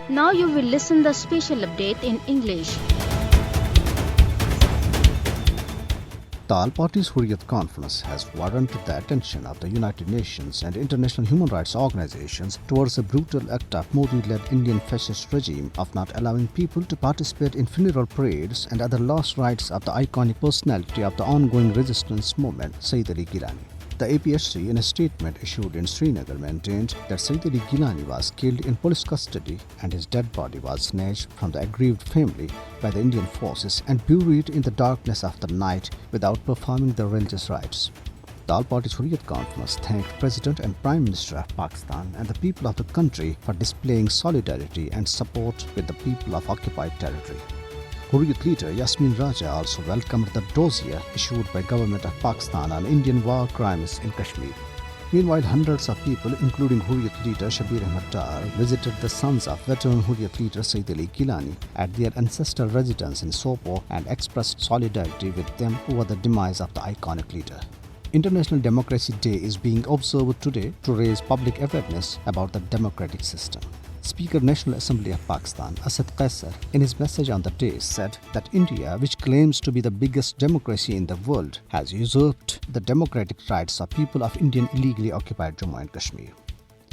Now you will listen the special update in English. The All-Parties Hurriyat Conference has warranted the attention of the United Nations and international human rights organizations towards the brutal act of Modi-led Indian fascist regime of not allowing people to participate in funeral parades and other lost rights of the iconic personality of the ongoing resistance movement, Sayyid Ali Gilani. The APHC, in a statement issued in Srinagar, maintained that Sayyid Ali Gilani was killed in police custody and his dead body was snatched from the aggrieved family by the Indian forces and buried in the darkness of the night without performing the religious rites. The All-Parties Hurriyat Conference thanked President and Prime Minister of Pakistan and the people of the country for displaying solidarity and support with the people of occupied territory. Hurriyat leader Yasmin Raja also welcomed the dossier issued by Government of Pakistan on Indian war crimes in Kashmir. Meanwhile, hundreds of people, including Hurriyat leader Shabir Ahmed Dar, visited the sons of veteran Hurriyat leader Sayyid Ali Gilani at their ancestral residence in Sopore and expressed solidarity with them over the demise of the iconic leader. International Democracy Day is being observed today to raise public awareness about the democratic system. Speaker National Assembly of Pakistan, Asad Qaisar, in his message on the day said that India, which claims to be the biggest democracy in the world, has usurped the democratic rights of people of Indian illegally occupied Jammu and Kashmir.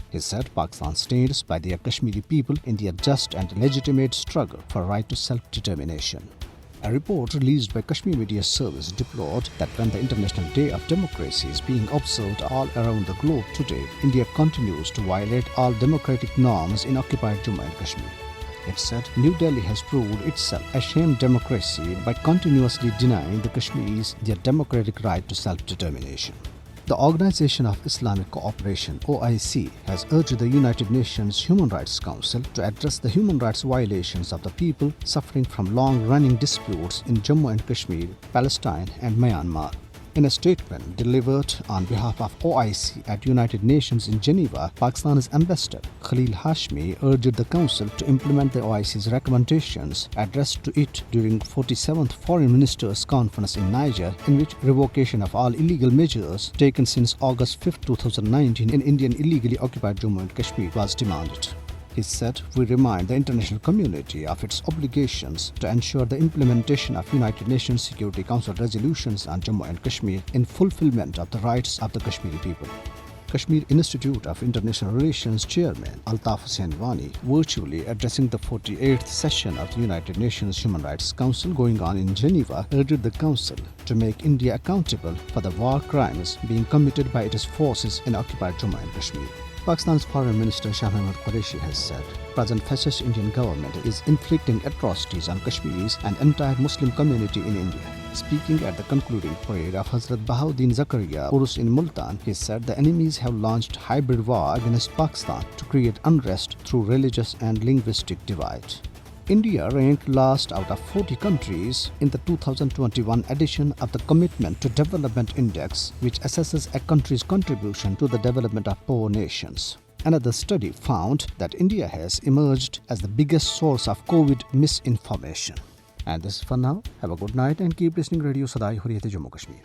He said Pakistan stands by their Kashmiri people in their just and legitimate struggle for right to self-determination. A report released by Kashmir Media Service deplored that when the International Day of Democracy is being observed all around the globe today, India continues to violate all democratic norms in occupied Jammu and Kashmir. It said New Delhi has proved itself a sham democracy by continuously denying the Kashmiris their democratic right to self-determination. The Organization of Islamic Cooperation (OIC) has urged the United Nations Human Rights Council to address the human rights violations of the people suffering from long-running disputes in Jammu and Kashmir, Palestine and Myanmar. In a statement delivered on behalf of OIC at United Nations in Geneva, Pakistan's ambassador Khalil Hashmi urged the Council to implement the OIC's recommendations addressed to it during 47th Foreign Ministers' Conference in Niger, in which revocation of all illegal measures taken since August 5, 2019 in Indian illegally occupied Jammu and Kashmir was demanded. He said, "We remind the international community of its obligations to ensure the implementation of United Nations Security Council resolutions on Jammu and Kashmir in fulfillment of the rights of the Kashmiri people." Kashmir Institute of International Relations Chairman Altaf Hussain Wani, virtually addressing the 48th session of the United Nations Human Rights Council going on in Geneva, urged the Council to make India accountable for the war crimes being committed by its forces in occupied Jammu and Kashmir. Pakistan's Foreign Minister Shah Mehmood Qureshi has said, present fascist Indian government is inflicting atrocities on Kashmiris and entire Muslim community in India. Speaking at the concluding parade of Hazrat Bahauddin Zakaria Urus in Multan, he said the enemies have launched hybrid war against Pakistan to create unrest through religious and linguistic divide. India ranked last out of 40 countries in the 2021 edition of the Commitment to Development Index, which assesses a country's contribution to the development of poor nations. Another study found that India has emerged as the biggest source of COVID misinformation. And this is for now. Have a good night and keep listening Radio Sada Hurriyat Jammu Kashmir.